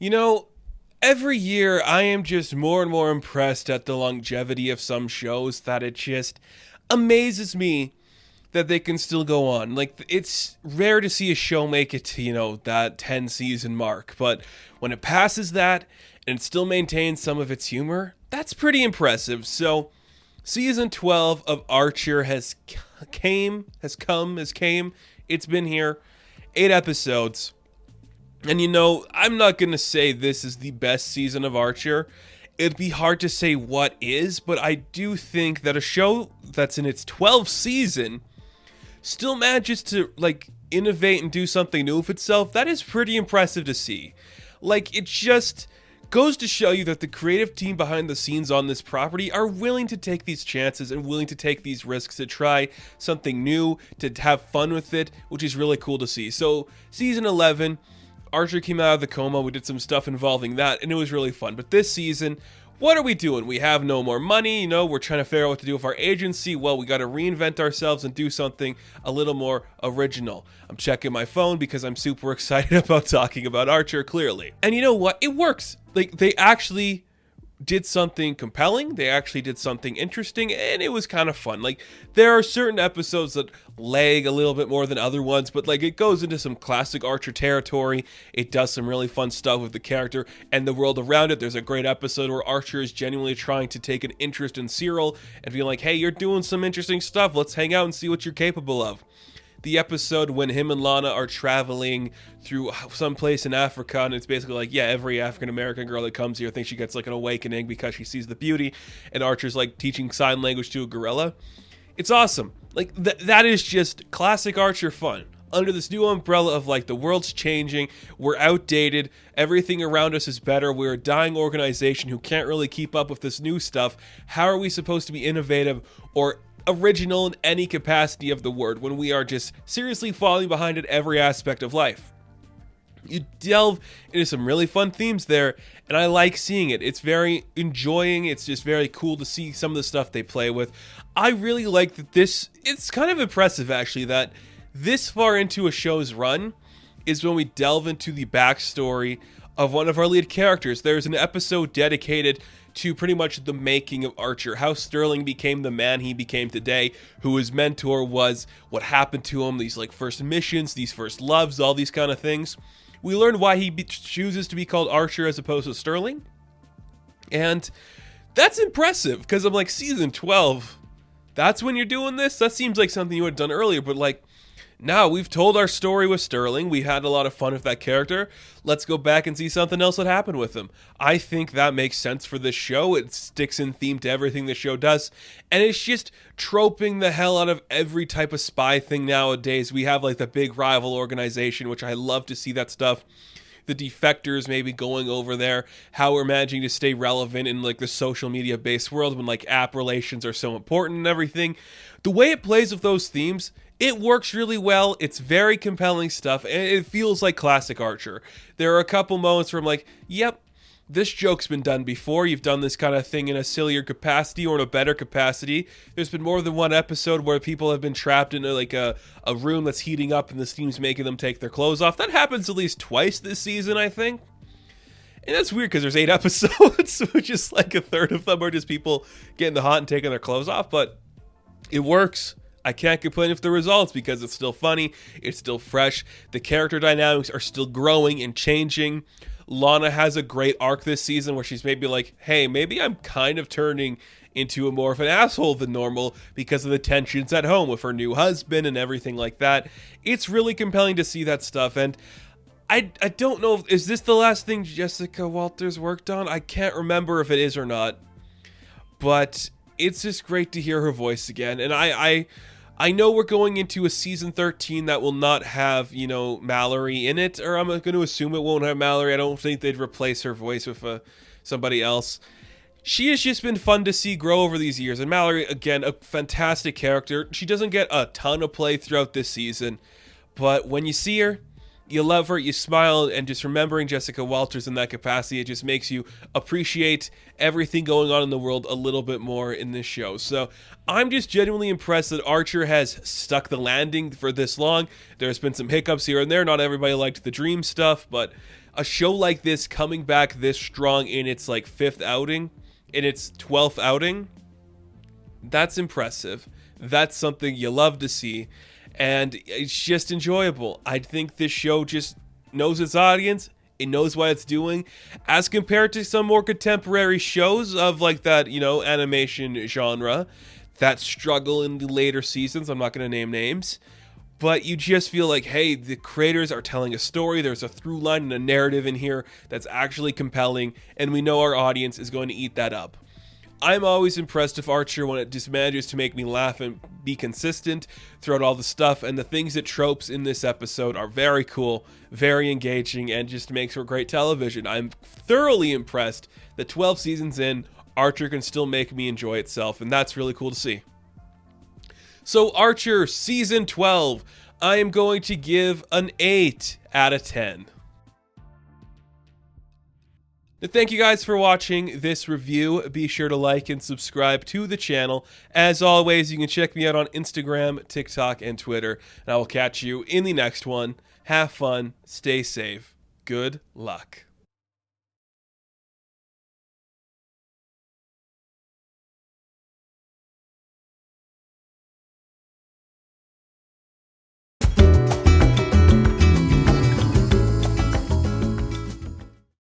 You know, every year I am just more and more impressed at the longevity of some shows that it just amazes me that they can still go on. Like, it's rare to see a show make it to, that 10 season mark, but when it passes that and it still maintains some of its humor, that's pretty impressive. So, season 12 of Archer has came. It's been here. 8 episodes. And I'm not going to say this is the best season of Archer. It'd be hard to say what is, but I do think that a show that's in its 12th season still manages to, innovate and do something new with itself. That is pretty impressive to see. It just goes to show you that the creative team behind the scenes on this property are willing to take these chances and willing to take these risks to try something new, to have fun with it, which is really cool to see. So, season 11, Archer came out of the coma, we did some stuff involving that, and it was really fun. But this season, what are we doing? We have no more money, we're trying to figure out what to do with our agency. Well, we got to reinvent ourselves and do something a little more original. I'm checking my phone because I'm super excited about talking about Archer, clearly. And you know what? It works. They actually did something compelling, they actually did something interesting, and it was kind of fun. There are certain episodes that lag a little bit more than other ones, but it goes into some classic Archer territory. It does some really fun stuff with the character and the world around it. There's a great episode where Archer is genuinely trying to take an interest in Cyril and be like, hey, you're doing some interesting stuff, let's hang out and see what you're capable of. The episode when him and Lana are traveling through some place in Africa, and it's basically every African American girl that comes here thinks she gets an awakening because she sees the beauty, and Archer's teaching sign language to a gorilla. It's awesome. That is just classic Archer fun. Under this new umbrella of the world's changing, we're outdated, everything around us is better, we're a dying organization who can't really keep up with this new stuff. How are we supposed to be innovative or original in any capacity of the word when we are just seriously falling behind in every aspect of life? You delve into some really fun themes there, and I like seeing it. It's very enjoying. It's just very cool to see some of the stuff they play with. I really like that it's kind of impressive actually that this far into a show's run is when we delve into the backstory of one of our lead characters. There's an episode dedicated to pretty much the making of Archer, how Sterling became the man he became today, who his mentor was, what happened to him, these first missions, these first loves, all these kind of things. We learned why he chooses to be called Archer as opposed to Sterling. And that's impressive, because I'm season 12, that's when you're doing this? That seems like something you would have done earlier, but now we've told our story with Sterling. We had a lot of fun with that character. Let's go back and see something else that happened with him. I think that makes sense for this show. It sticks in theme to everything the show does. And it's just troping the hell out of every type of spy thing nowadays. We have the big rival organization, which I love to see that stuff. The defectors maybe going over there, how we're managing to stay relevant in the social media based world when app relations are so important and everything. The way it plays with those themes, it works really well. It's very compelling stuff, and it feels like classic Archer. There are a couple moments where I'm yep, this joke's been done before. You've done this kind of thing in a sillier capacity or in a better capacity. There's been more than one episode where people have been trapped in a room that's heating up and the steam's making them take their clothes off. That happens at least twice this season, I think. And that's weird because there's 8 episodes, which is a third of them are just people getting the hot and taking their clothes off, but it works. I can't complain with the results because it's still funny, it's still fresh, the character dynamics are still growing and changing. Lana has a great arc this season where she's maybe hey, maybe I'm kind of turning into a more of an asshole than normal because of the tensions at home with her new husband and everything like that. It's really compelling to see that stuff, and I don't know, is this the last thing Jessica Walters worked on? I can't remember if it is or not, but it's just great to hear her voice again. And I know we're going into a season 13 that will not have, Mallory in it, or I'm going to assume it won't have Mallory. I don't think they'd replace her voice with somebody else. She has just been fun to see grow over these years. And Mallory, again, a fantastic character. She doesn't get a ton of play throughout this season, but when you see her, you love her, you smile, and just remembering Jessica Walters in that capacity, it just makes you appreciate everything going on in the world a little bit more in this show. So I'm just genuinely impressed that Archer has stuck the landing for this long. There's been some hiccups here and there. Not everybody liked the dream stuff, but a show like this coming back this strong in its like 5th outing, in its 12th outing, that's impressive. That's something you love to see, and it's just enjoyable. I think this show just knows its audience. It knows what it's doing, as compared to some more contemporary shows of like that, you know, animation genre that struggle in the later seasons. I'm not going to name names, but you just feel like, hey, the creators are telling a story. There's a through line and a narrative in here that's actually compelling, and we know our audience is going to eat that up. I'm always impressed with Archer when it just manages to make me laugh and be consistent throughout all the stuff, and the things it tropes in this episode are very cool, very engaging, and just makes for great television. I'm thoroughly impressed that 12 seasons in, Archer can still make me enjoy itself, and that's really cool to see. So Archer Season 12, I am going to give an 8 out of 10. Thank you guys for watching this review. Be sure to like and subscribe to the channel. As always, you can check me out on Instagram, TikTok, and Twitter. And I will catch you in the next one. Have fun. Stay safe. Good luck.